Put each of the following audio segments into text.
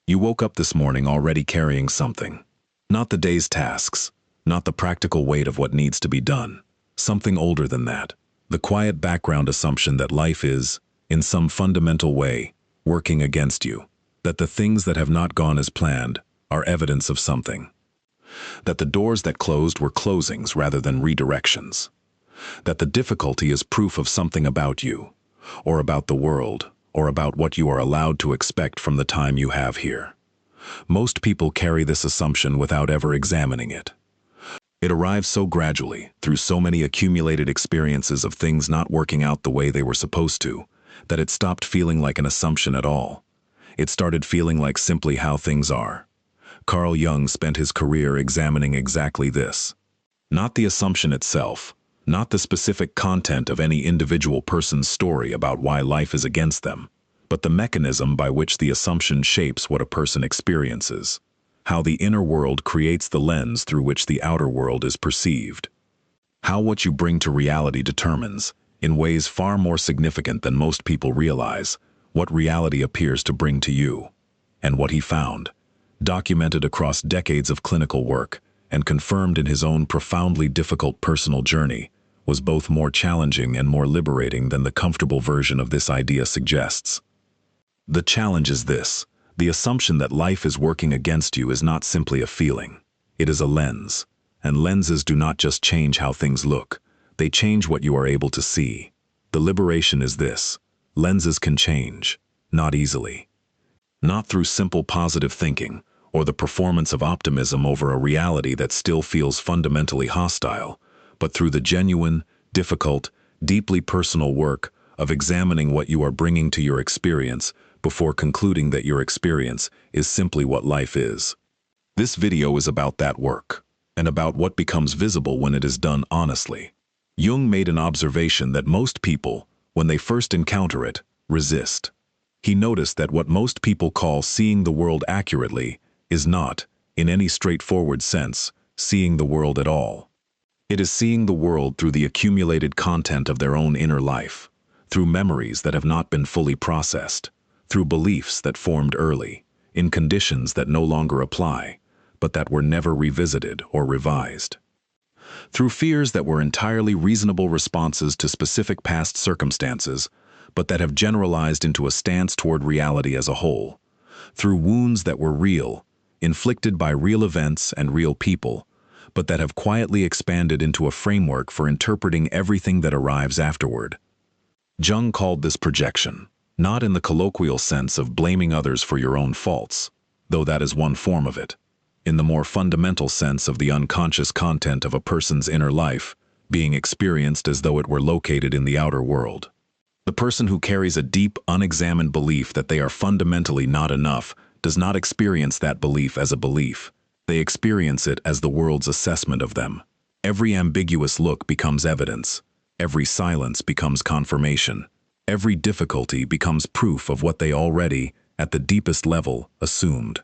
You woke up this morning already carrying something. Not the day's tasks, not the practical weight of what needs to be done. Something older than that. The quiet background assumption that life is, in some fundamental way, working against you. That the things that have not gone as planned are evidence of something. That the doors that closed were closings rather than redirections. That the difficulty is proof of something about you, or about the world, or about what you are allowed to expect from the time you have here. Most people carry this assumption without ever examining it. It arrives so gradually, through so many accumulated experiences of things not working out the way they were supposed to, that it stopped feeling like an assumption at all. It started feeling like simply how things are. Carl Jung spent his career examining exactly this. Not the assumption itself, not the specific content of any individual person's story about why life is against them, but the mechanism by which the assumption shapes what a person experiences, how the inner world creates the lens through which the outer world is perceived. How what you bring to reality determines, in ways far more significant than most people realize, what reality appears to bring to you. And what he found, documented across decades of clinical work and confirmed in his own profoundly difficult personal journey, was both more challenging and more liberating than the comfortable version of this idea suggests. The challenge is this: the assumption that life is working against you is not simply a feeling. It is a lens, and lenses do not just change how things look, they change what you are able to see. The liberation is this: lenses can change, not easily. Not through simple positive thinking, or the performance of optimism over a reality that still feels fundamentally hostile, but through the genuine, difficult, deeply personal work of examining what you are bringing to your experience before concluding that your experience is simply what life is. This video is about that work, and about what becomes visible when it is done honestly. Jung made an observation that most people, when they first encounter it, resist. He noticed that what most people call seeing the world accurately is not, in any straightforward sense, seeing the world at all. It is seeing the world through the accumulated content of their own inner life, through memories that have not been fully processed, through beliefs that formed early, in conditions that no longer apply, but that were never revisited or revised. Through fears that were entirely reasonable responses to specific past circumstances, but that have generalized into a stance toward reality as a whole. Through wounds that were real, inflicted by real events and real people, but that have quietly expanded into a framework for interpreting everything that arrives afterward. Jung called this projection, not in the colloquial sense of blaming others for your own faults, though that is one form of it, in the more fundamental sense of the unconscious content of a person's inner life being experienced as though it were located in the outer world. The person who carries a deep, unexamined belief that they are fundamentally not enough does not experience that belief as a belief. They experience it as the world's assessment of them. Every ambiguous look becomes evidence. Every silence becomes confirmation. Every difficulty becomes proof of what they already, at the deepest level, assumed.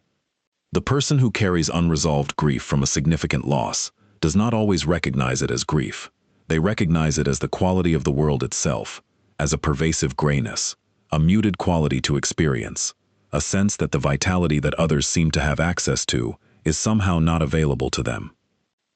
The person who carries unresolved grief from a significant loss does not always recognize it as grief. They recognize it as the quality of the world itself, as a pervasive grayness, a muted quality to experience, a sense that the vitality that others seem to have access to is somehow not available to them.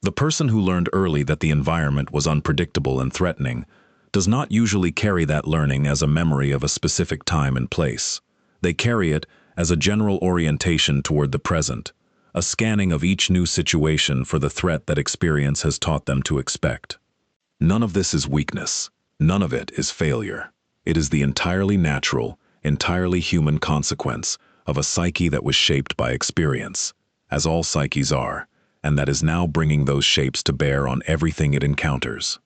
The person who learned early that the environment was unpredictable and threatening does not usually carry that learning as a memory of a specific time and place. They carry it as a general orientation toward the present, a scanning of each new situation for the threat that experience has taught them to expect. None of this is weakness. None of it is failure. It is the entirely natural, entirely human consequence of a psyche that was shaped by experience, as all psyches are, and that is now bringing those shapes to bear on everything it encounters.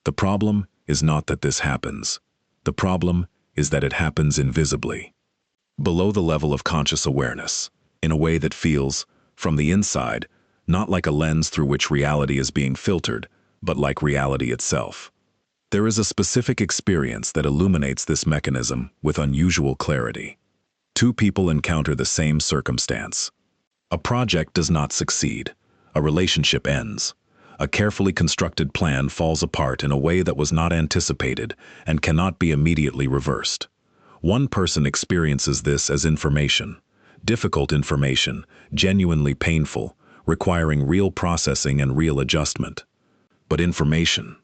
The problem is not that this happens. The problem is that it happens invisibly, below the level of conscious awareness, in a way that feels, from the inside, not like a lens through which reality is being filtered, but like reality itself. There is a specific experience that illuminates this mechanism with unusual clarity. Two people encounter the same circumstance. A project does not succeed. A relationship ends. A carefully constructed plan falls apart in a way that was not anticipated and cannot be immediately reversed. One person experiences this as information. difficult information, genuinely painful, requiring real processing and real adjustment. But information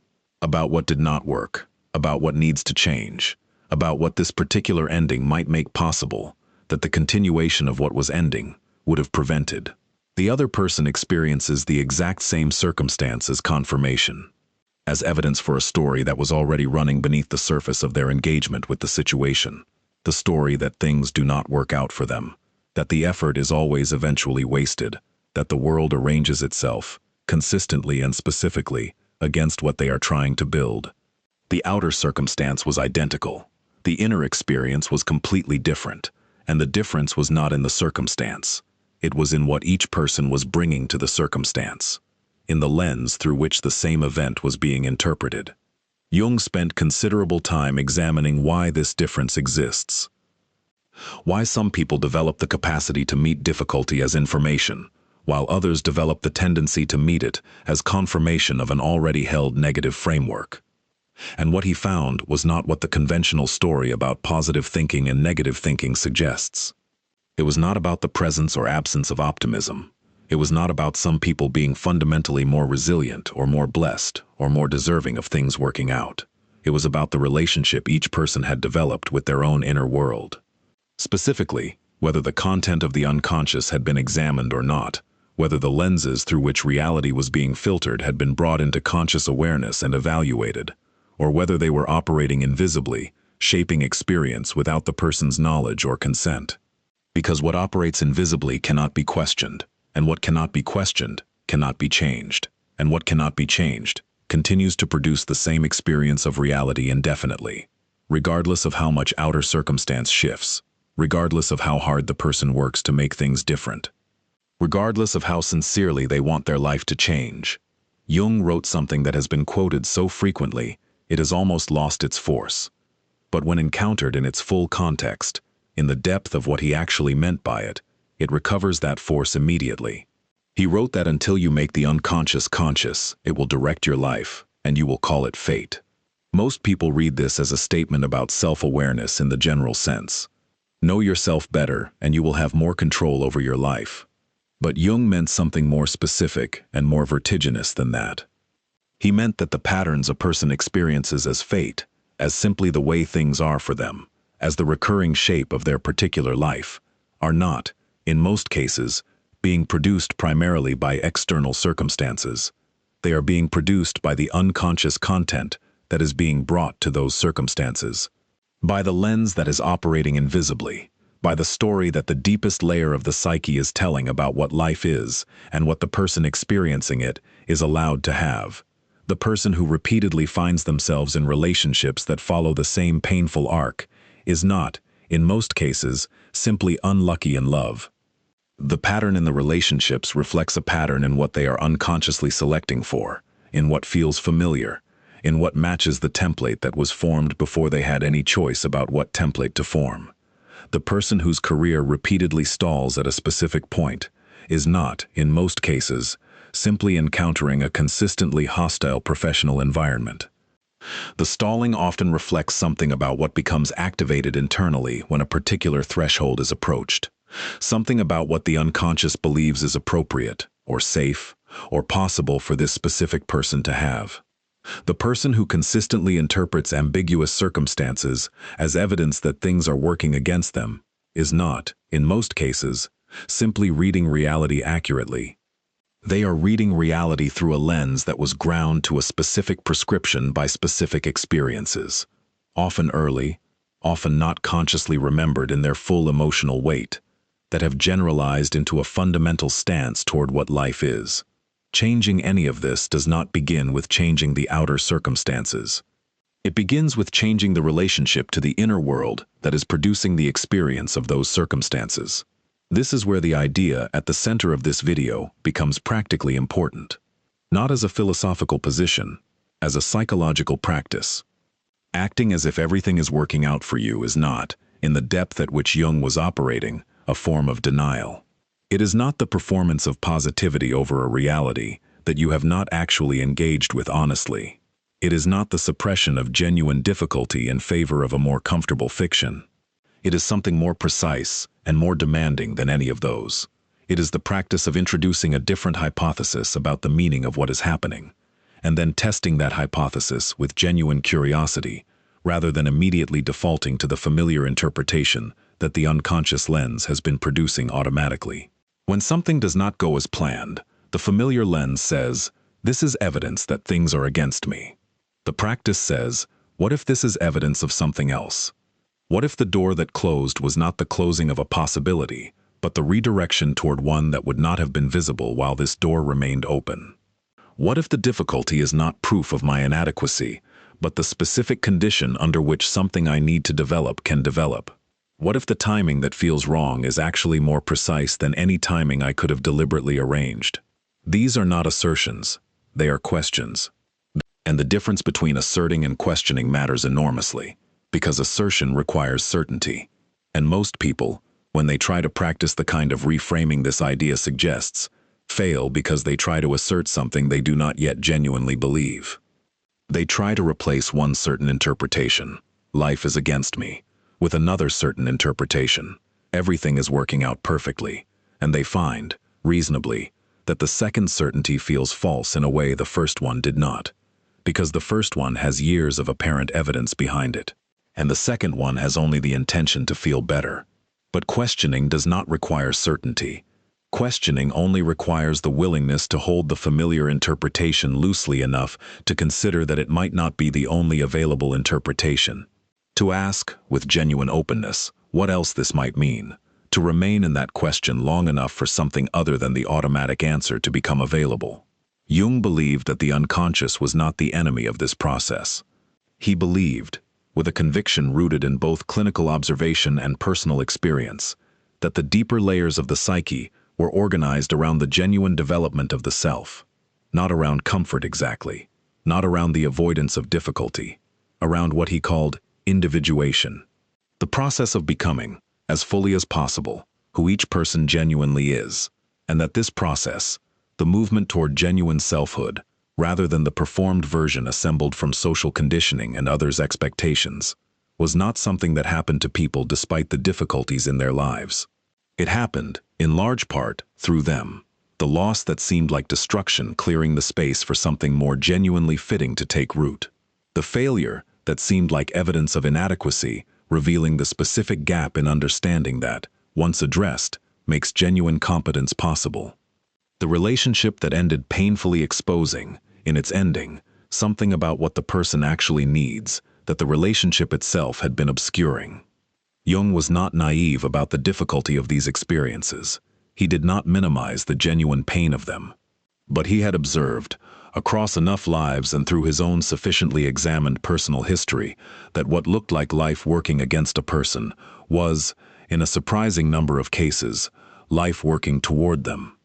about what did not work, about what needs to change, about what this particular ending might make possible, that the continuation of what was ending would have prevented. The other person experiences the exact same circumstance as confirmation, as evidence for a story that was already running beneath the surface of their engagement with the situation. The story that things do not work out for them, that the effort is always eventually wasted, that the world arranges itself, consistently and specifically, against what they are trying to build. The outer circumstance was identical. The inner experience was completely different, and the difference was not in the circumstance. It was in what each person was bringing to the circumstance, in the lens through which the same event was being interpreted. Jung spent considerable time examining why this difference exists. Why some people develop the capacity to meet difficulty as information, while others develop the tendency to meet it as confirmation of an already held negative framework. And what he found was not what the conventional story about positive thinking and negative thinking suggests. It was not about the presence or absence of optimism. It was not about some people being fundamentally more resilient or more blessed or more deserving of things working out. It was about the relationship each person had developed with their own inner world. Specifically, whether the content of the unconscious had been examined or not, whether the lenses through which reality was being filtered had been brought into conscious awareness and evaluated, or whether they were operating invisibly, shaping experience without the person's knowledge or consent. Because what operates invisibly cannot be questioned, and what cannot be questioned cannot be changed, and what cannot be changed continues to produce the same experience of reality indefinitely, regardless of how much outer circumstance shifts, regardless of how hard the person works to make things different, regardless of how sincerely they want their life to change. Jung wrote something that has been quoted so frequently it has almost lost its force. But when encountered in its full context, in the depth of what he actually meant by it, it recovers that force immediately. He wrote that until you make the unconscious conscious, it will direct your life, and you will call it fate. Most people read this as a statement about self-awareness in the general sense. Know yourself better, and you will have more control over your life. But Jung meant something more specific and more vertiginous than that. He meant that the patterns a person experiences as fate, as simply the way things are for them, as the recurring shape of their particular life, are not, in most cases, being produced primarily by external circumstances. They are being produced by the unconscious content that is being brought to those circumstances, by the lens that is operating invisibly, by the story that the deepest layer of the psyche is telling about what life is and what the person experiencing it is allowed to have. The person who repeatedly finds themselves in relationships that follow the same painful arc is not, in most cases, simply unlucky in love. The pattern in the relationships reflects a pattern in what they are unconsciously selecting for, in what feels familiar, in what matches the template that was formed before they had any choice about what template to form. The person whose career repeatedly stalls at a specific point is not, in most cases, simply encountering a consistently hostile professional environment. The stalling often reflects something about what becomes activated internally when a particular threshold is approached, something about what the unconscious believes is appropriate, or safe, or possible for this specific person to have. The person who consistently interprets ambiguous circumstances as evidence that things are working against them is not, in most cases, simply reading reality accurately. They are reading reality through a lens that was ground to a specific prescription by specific experiences, often early, often not consciously remembered in their full emotional weight, that have generalized into a fundamental stance toward what life is. Changing any of this does not begin with changing the outer circumstances. It begins with changing the relationship to the inner world that is producing the experience of those circumstances. This is where the idea at the center of this video becomes practically important. Not as a philosophical position, as a psychological practice. Acting as if everything is working out for you is not, in the depth at which Jung was operating, a form of denial. It is not the performance of positivity over a reality that you have not actually engaged with honestly. It is not the suppression of genuine difficulty in favor of a more comfortable fiction. It is something more precise and more demanding than any of those. It is the practice of introducing a different hypothesis about the meaning of what is happening, and then testing that hypothesis with genuine curiosity, rather than immediately defaulting to the familiar interpretation that the unconscious lens has been producing automatically. When something does not go as planned, the familiar lens says, "This is evidence that things are against me." The practice says, "What if this is evidence of something else? What if the door that closed was not the closing of a possibility, but the redirection toward one that would not have been visible while this door remained open? What if the difficulty is not proof of my inadequacy, but the specific condition under which something I need to develop can develop? What if the timing that feels wrong is actually more precise than any timing I could have deliberately arranged?" These are not assertions, they are questions. And the difference between asserting and questioning matters enormously, because assertion requires certainty. And most people, when they try to practice the kind of reframing this idea suggests, fail because they try to assert something they do not yet genuinely believe. They try to replace one certain interpretation, "Life is against me," with another certain interpretation, "Everything is working out perfectly," and they find, reasonably, that the second certainty feels false in a way the first one did not, because the first one has years of apparent evidence behind it, and the second one has only the intention to feel better. But questioning does not require certainty. Questioning only requires the willingness to hold the familiar interpretation loosely enough to consider that it might not be the only available interpretation. To ask, with genuine openness, what else this might mean. To remain in that question long enough for something other than the automatic answer to become available. Jung believed that the unconscious was not the enemy of this process. He believed, with a conviction rooted in both clinical observation and personal experience, that the deeper layers of the psyche were organized around the genuine development of the self, not around comfort exactly, not around the avoidance of difficulty, around what he called individuation. The process of becoming, as fully as possible, who each person genuinely is, and that this process, the movement toward genuine selfhood, rather than the performed version assembled from social conditioning and others' expectations, was not something that happened to people despite the difficulties in their lives. It happened, in large part, through them, the loss that seemed like destruction clearing the space for something more genuinely fitting to take root. The failure that seemed like evidence of inadequacy, revealing the specific gap in understanding that, once addressed, makes genuine competence possible. The relationship that ended painfully exposing, in its ending, something about what the person actually needs, that the relationship itself had been obscuring. Jung was not naive about the difficulty of these experiences. He did not minimize the genuine pain of them. But he had observed, across enough lives and through his own sufficiently examined personal history, that what looked like life working against a person was, in a surprising number of cases, life working toward them,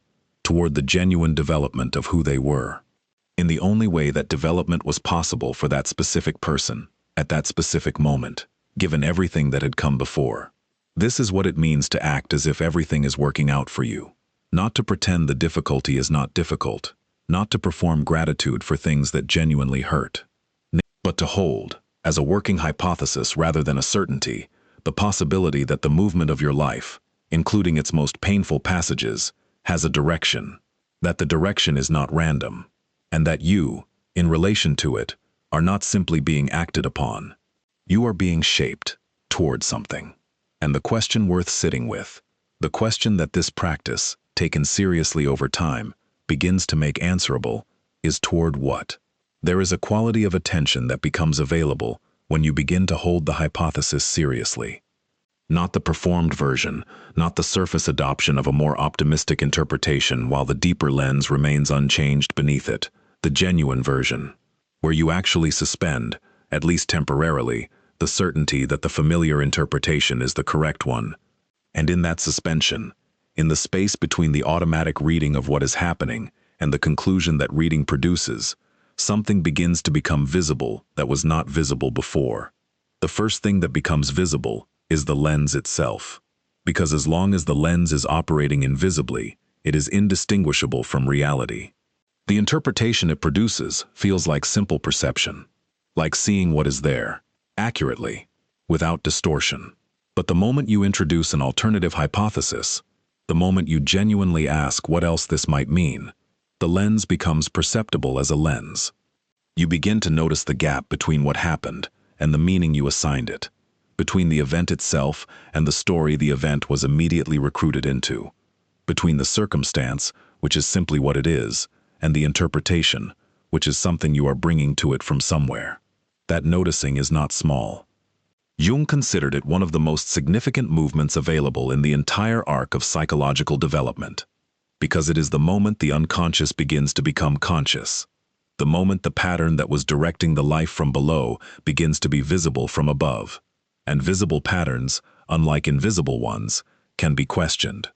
toward the genuine development of who they were, in the only way that development was possible for that specific person, at that specific moment, given everything that had come before. This is what it means to act as if everything is working out for you, not to pretend the difficulty is not difficult, not to perform gratitude for things that genuinely hurt, but to hold, as a working hypothesis rather than a certainty, the possibility that the movement of your life, including its most painful passages, has a direction, that the direction is not random, and that you, in relation to it, are not simply being acted upon. You are being shaped toward something. And the question worth sitting with, the question that this practice, taken seriously over time, begins to make answerable, is toward what? There is a quality of attention that becomes available when you begin to hold the hypothesis seriously. Not the performed version, not the surface adoption of a more optimistic interpretation while the deeper lens remains unchanged beneath it, the genuine version, where you actually suspend, at least temporarily, the certainty that the familiar interpretation is the correct one. And in that suspension, in the space between the automatic reading of what is happening and the conclusion that reading produces, something begins to become visible that was not visible before. The first thing that becomes visible is the lens itself, because as long as the lens is operating invisibly, it is indistinguishable from reality. The interpretation it produces feels like simple perception, like seeing what is there, accurately, without distortion. But the moment you introduce an alternative hypothesis, the moment you genuinely ask what else this might mean, the lens becomes perceptible as a lens. You begin to notice the gap between what happened and the meaning you assigned it, between the event itself and the story the event was immediately recruited into, between the circumstance, which is simply what it is, and the interpretation, which is something you are bringing to it from somewhere. That noticing is not small. Jung considered it one of the most significant movements available in the entire arc of psychological development, because it is the moment the unconscious begins to become conscious, the moment the pattern that was directing the life from below begins to be visible from above. And visible patterns, unlike invisible ones, can be questioned,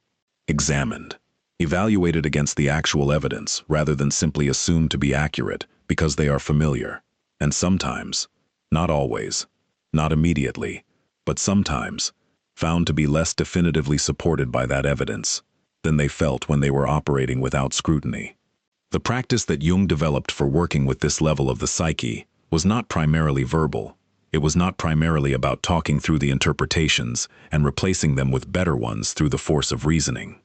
examined, evaluated against the actual evidence rather than simply assumed to be accurate because they are familiar. And sometimes, not always, not immediately, but sometimes, found to be less definitively supported by that evidence than they felt when they were operating without scrutiny. The practice that Jung developed for working with this level of the psyche was not primarily verbal. It was not primarily about talking through the interpretations and replacing them with better ones through the force of reasoning.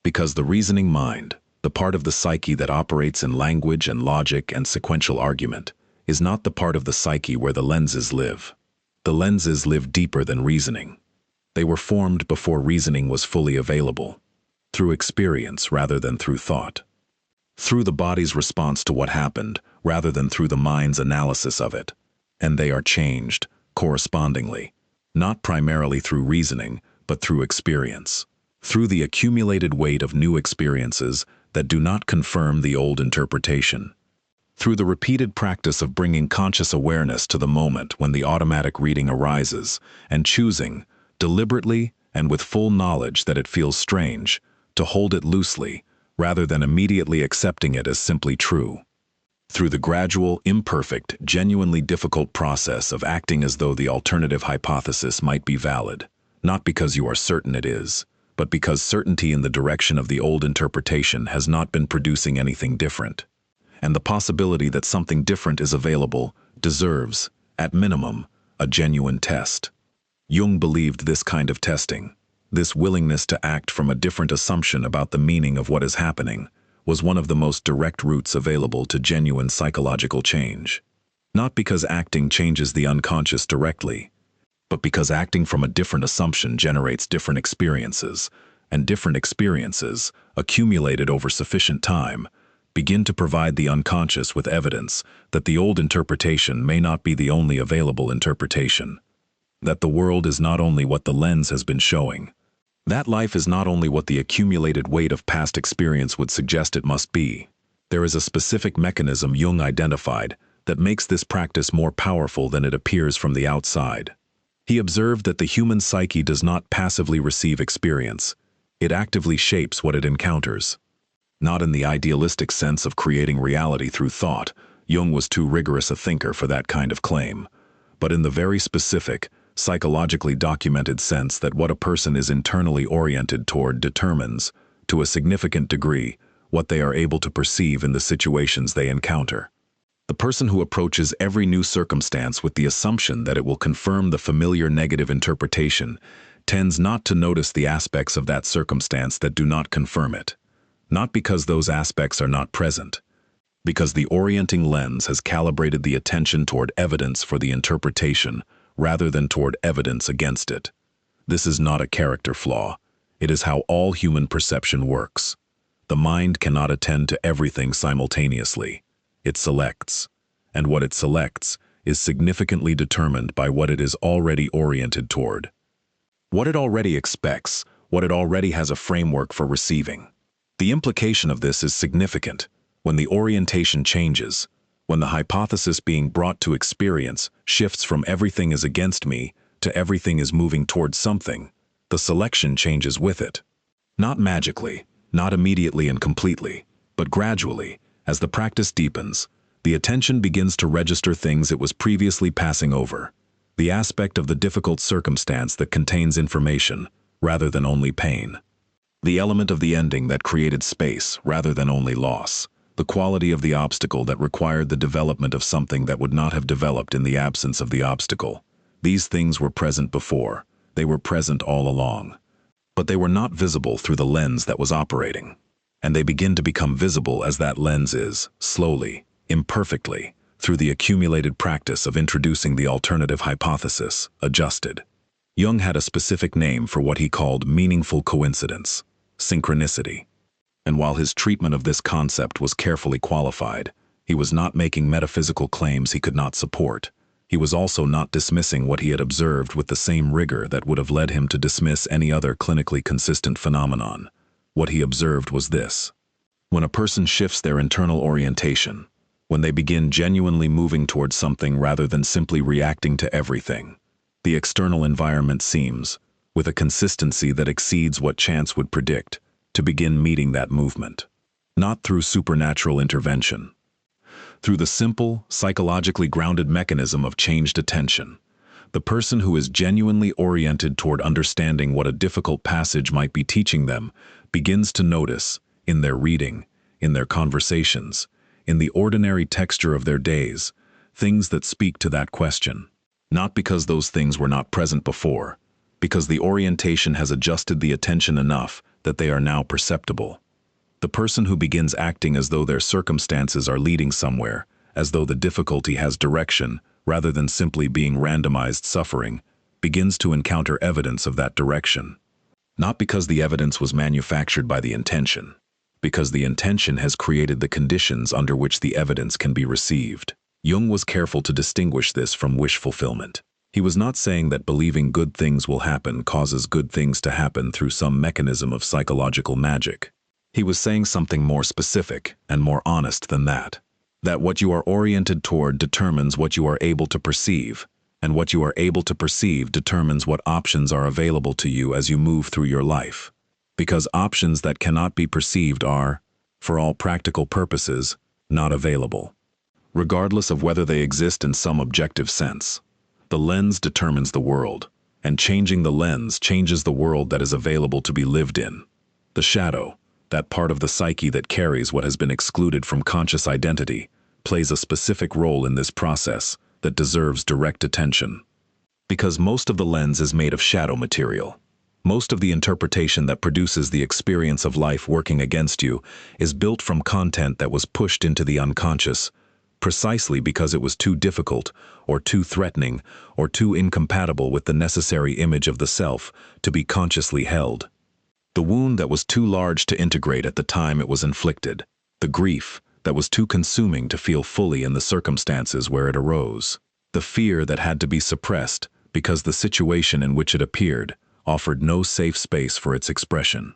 Because the reasoning mind, the part of the psyche that operates in language and logic and sequential argument, is not the part of the psyche where the lenses live. The lenses live deeper than reasoning. They were formed before reasoning was fully available, through experience rather than through thought, through the body's response to what happened rather than through the mind's analysis of it. And they are changed, correspondingly, not primarily through reasoning, but through experience, through the accumulated weight of new experiences that do not confirm the old interpretation, through the repeated practice of bringing conscious awareness to the moment when the automatic reading arises, and choosing, deliberately and with full knowledge that it feels strange, to hold it loosely, rather than immediately accepting it as simply true. Through the gradual, imperfect, genuinely difficult process of acting as though the alternative hypothesis might be valid, not because you are certain it is, but because certainty in the direction of the old interpretation has not been producing anything different. And the possibility that something different is available deserves, at minimum, a genuine test. Jung believed this kind of testing, this willingness to act from a different assumption about the meaning of what is happening, was one of the most direct routes available to genuine psychological change. Not because acting changes the unconscious directly, but because acting from a different assumption generates different experiences, and different experiences, accumulated over sufficient time, begin to provide the unconscious with evidence that the old interpretation may not be the only available interpretation, that the world is not only what the lens has been showing, that life is not only what the accumulated weight of past experience would suggest it must be. There is a specific mechanism Jung identified that makes this practice more powerful than it appears from the outside. He observed that the human psyche does not passively receive experience. It actively shapes what it encounters. Not in the idealistic sense of creating reality through thought. Jung was too rigorous a thinker for that kind of claim. But in the very specific, psychologically documented sense that what a person is internally oriented toward determines, to a significant degree, what they are able to perceive in the situations they encounter. The person who approaches every new circumstance with the assumption that it will confirm the familiar negative interpretation tends not to notice the aspects of that circumstance that do not confirm it, not because those aspects are not present, because the orienting lens has calibrated the attention toward evidence for the interpretation rather than toward evidence against it. This is not a character flaw. It is how all human perception works. The mind cannot attend to everything simultaneously. It selects, and what it selects is significantly determined by what it is already oriented toward, what it already expects, what it already has a framework for receiving. The implication of this is significant. When the orientation changes, when the hypothesis being brought to experience shifts from everything is against me to everything is moving towards something, the selection changes with it. Not magically, not immediately and completely, but gradually, as the practice deepens, the attention begins to register things it was previously passing over, the aspect of the difficult circumstance that contains information rather than only pain, the element of the ending that created space rather than only loss, the quality of the obstacle that required the development of something that would not have developed in the absence of the obstacle. These things were present before. They were present all along. But they were not visible through the lens that was operating. And they begin to become visible as that lens is, slowly, imperfectly, through the accumulated practice of introducing the alternative hypothesis, adjusted. Jung had a specific name for what he called meaningful coincidence, synchronicity. And while his treatment of this concept was carefully qualified, he was not making metaphysical claims he could not support. He was also not dismissing what he had observed with the same rigor that would have led him to dismiss any other clinically consistent phenomenon. What he observed was this: when a person shifts their internal orientation, when they begin genuinely moving towards something rather than simply reacting to everything, the external environment seems, with a consistency that exceeds what chance would predict, to begin meeting that movement. Not through supernatural intervention. Through the simple, psychologically grounded mechanism of changed attention. The person who is genuinely oriented toward understanding what a difficult passage might be teaching them begins to notice, in their reading, in their conversations, in the ordinary texture of their days, things that speak to that question. Not because those things were not present before, because the orientation has adjusted the attention enough that they are now perceptible. The person who begins acting as though their circumstances are leading somewhere, as though the difficulty has direction, rather than simply being randomized suffering, begins to encounter evidence of that direction. Not because the evidence was manufactured by the intention, because the intention has created the conditions under which the evidence can be received. Jung was careful to distinguish this from wish fulfillment. He was not saying that believing good things will happen causes good things to happen through some mechanism of psychological magic. He was saying something more specific and more honest than that. That what you are oriented toward determines what you are able to perceive, and what you are able to perceive determines what options are available to you as you move through your life. Because options that cannot be perceived are, for all practical purposes, not available. Regardless of whether they exist in some objective sense. The lens determines the world, and changing the lens changes the world that is available to be lived in. The shadow, that part of the psyche that carries what has been excluded from conscious identity, plays a specific role in this process that deserves direct attention. Because most of the lens is made of shadow material. Most of the interpretation that produces the experience of life working against you is built from content that was pushed into the unconscious, precisely because it was too difficult, or too threatening, or too incompatible with the necessary image of the self to be consciously held. The wound that was too large to integrate at the time it was inflicted. The grief that was too consuming to feel fully in the circumstances where it arose. The fear that had to be suppressed because the situation in which it appeared offered no safe space for its expression.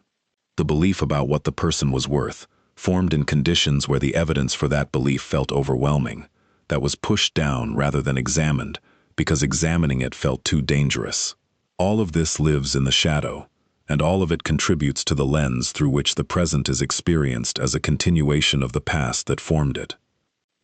The belief about what the person was worth, formed in conditions where the evidence for that belief felt overwhelming, that was pushed down rather than examined, because examining it felt too dangerous. All of this lives in the shadow, and all of it contributes to the lens through which the present is experienced as a continuation of the past that formed it.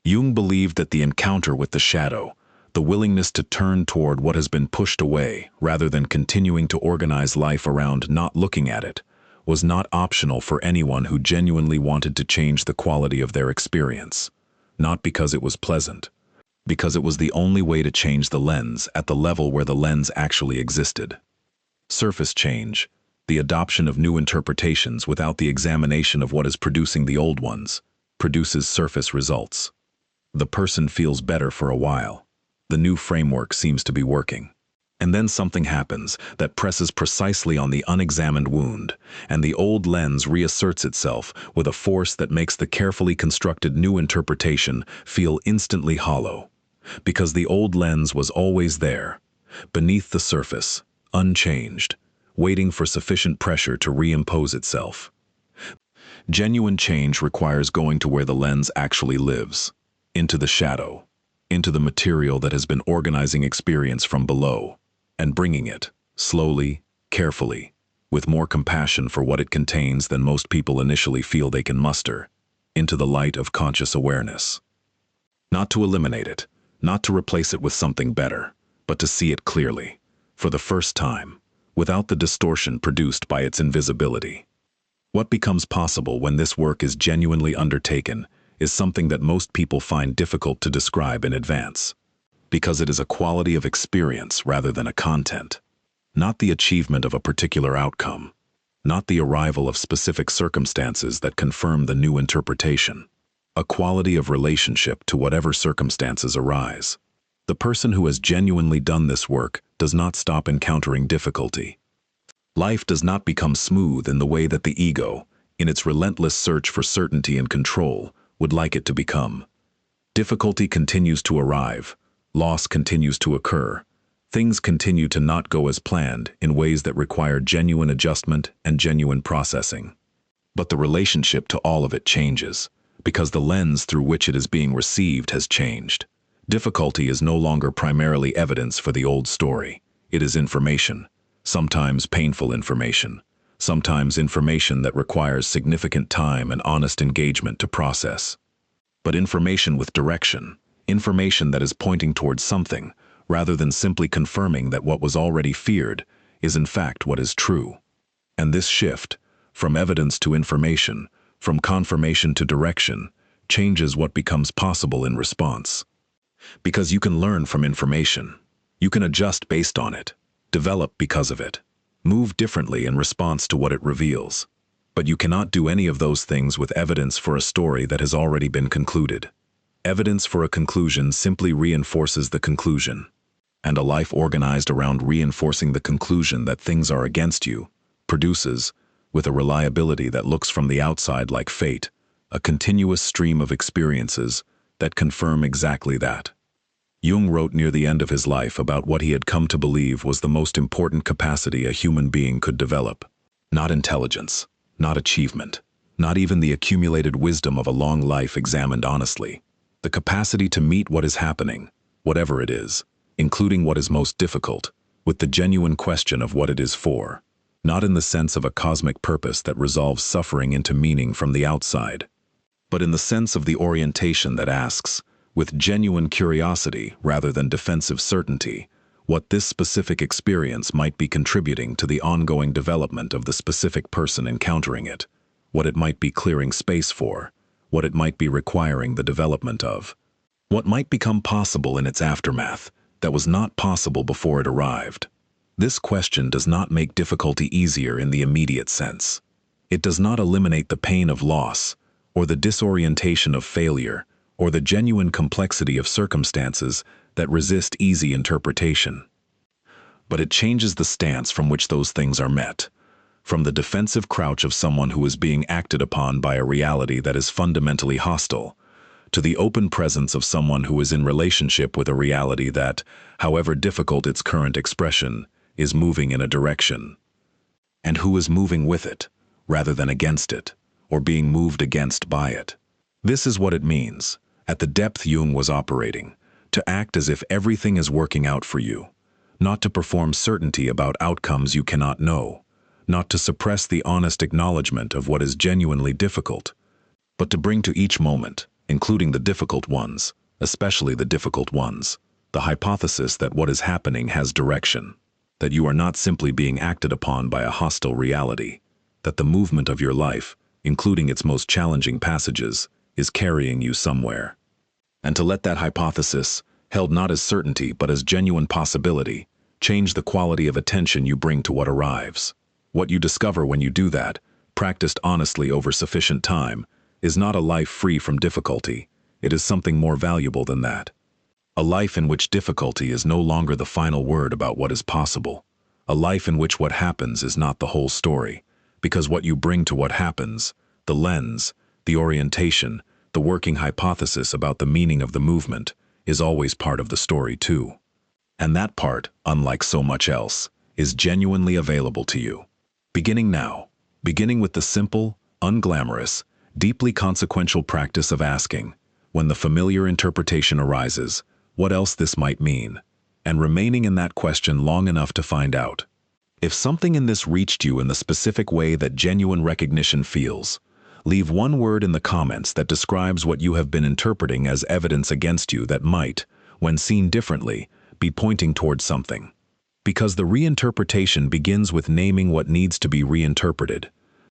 Jung believed that the encounter with the shadow, the willingness to turn toward what has been pushed away rather than continuing to organize life around not looking at it, was not optional for anyone who genuinely wanted to change the quality of their experience. Not because it was pleasant, because it was the only way to change the lens at the level where the lens actually existed. Surface change, the adoption of new interpretations without the examination of what is producing the old ones, produces surface results. The person feels better for a while. The new framework seems to be working. And then something happens that presses precisely on the unexamined wound, and the old lens reasserts itself with a force that makes the carefully constructed new interpretation feel instantly hollow. Because the old lens was always there, beneath the surface, unchanged, waiting for sufficient pressure to reimpose itself. Genuine change requires going to where the lens actually lives, into the shadow, into the material that has been organizing experience from below, and bringing it, slowly, carefully, with more compassion for what it contains than most people initially feel they can muster, into the light of conscious awareness. Not to eliminate it, not to replace it with something better, but to see it clearly, for the first time, without the distortion produced by its invisibility. What becomes possible when this work is genuinely undertaken is something that most people find difficult to describe in advance, because it is a quality of experience rather than a content. not the achievement of a particular outcome, not the arrival of specific circumstances that confirm the new interpretation. A quality of relationship to whatever circumstances arise. The person who has genuinely done this work does not stop encountering difficulty. Life does not become smooth in the way that the ego, in its relentless search for certainty and control, would like it to become. Difficulty continues to arrive, loss continues to occur, things continue to not go as planned in ways that require genuine adjustment and genuine processing. But the relationship to all of it changes, because the lens through which it is being received has changed. Difficulty is no longer primarily evidence for the old story. It is information, sometimes painful information, sometimes information that requires significant time and honest engagement to process. But information with direction, information that is pointing towards something, rather than simply confirming that what was already feared is in fact what is true. And this shift, from evidence to information, from confirmation to direction, changes what becomes possible in response. Because you can learn from information, you can adjust based on it, develop because of it, move differently in response to what it reveals. But you cannot do any of those things with evidence for a story that has already been concluded. Evidence for a conclusion simply reinforces the conclusion. And a life organized around reinforcing the conclusion that things are against you produces, with a reliability that looks from the outside like fate, a continuous stream of experiences that confirm exactly that. Jung wrote near the end of his life about what he had come to believe was the most important capacity a human being could develop. Not intelligence, not achievement, not even the accumulated wisdom of a long life examined honestly. The capacity to meet what is happening, whatever it is, including what is most difficult, with the genuine question of what it is for, not in the sense of a cosmic purpose that resolves suffering into meaning from the outside, but in the sense of the orientation that asks, with genuine curiosity rather than defensive certainty, what this specific experience might be contributing to the ongoing development of the specific person encountering it, what it might be clearing space for, what it might be requiring the development of, what might become possible in its aftermath that was not possible before it arrived. This question does not make difficulty easier in the immediate sense. It does not eliminate the pain of loss, or the disorientation of failure, or the genuine complexity of circumstances that resist easy interpretation. But it changes the stance from which those things are met, from the defensive crouch of someone who is being acted upon by a reality that is fundamentally hostile, to the open presence of someone who is in relationship with a reality that, however difficult its current expression, is moving in a direction, and who is moving with it, rather than against it, or being moved against by it. This is what it means, at the depth Jung was operating, to act as if everything is working out for you, not to perform certainty about outcomes you cannot know, not to suppress the honest acknowledgement of what is genuinely difficult, but to bring to each moment, including the difficult ones, especially the difficult ones, the hypothesis that what is happening has direction, that you are not simply being acted upon by a hostile reality, that the movement of your life, including its most challenging passages, is carrying you somewhere. And to let that hypothesis, held not as certainty but as genuine possibility, change the quality of attention you bring to what arrives. What you discover when you do that, practiced honestly over sufficient time, is not a life free from difficulty. It is something more valuable than that. A life in which difficulty is no longer the final word about what is possible. A life in which what happens is not the whole story, because what you bring to what happens, the lens, the orientation, the working hypothesis about the meaning of the movement, is always part of the story too. And that part, unlike so much else, is genuinely available to you. Beginning now, beginning with the simple, unglamorous, deeply consequential practice of asking, when the familiar interpretation arises, what else this might mean, and remaining in that question long enough to find out. If something in this reached you in the specific way that genuine recognition feels, leave one word in the comments that describes what you have been interpreting as evidence against you that might, when seen differently, be pointing towards something. Because the reinterpretation begins with naming what needs to be reinterpreted,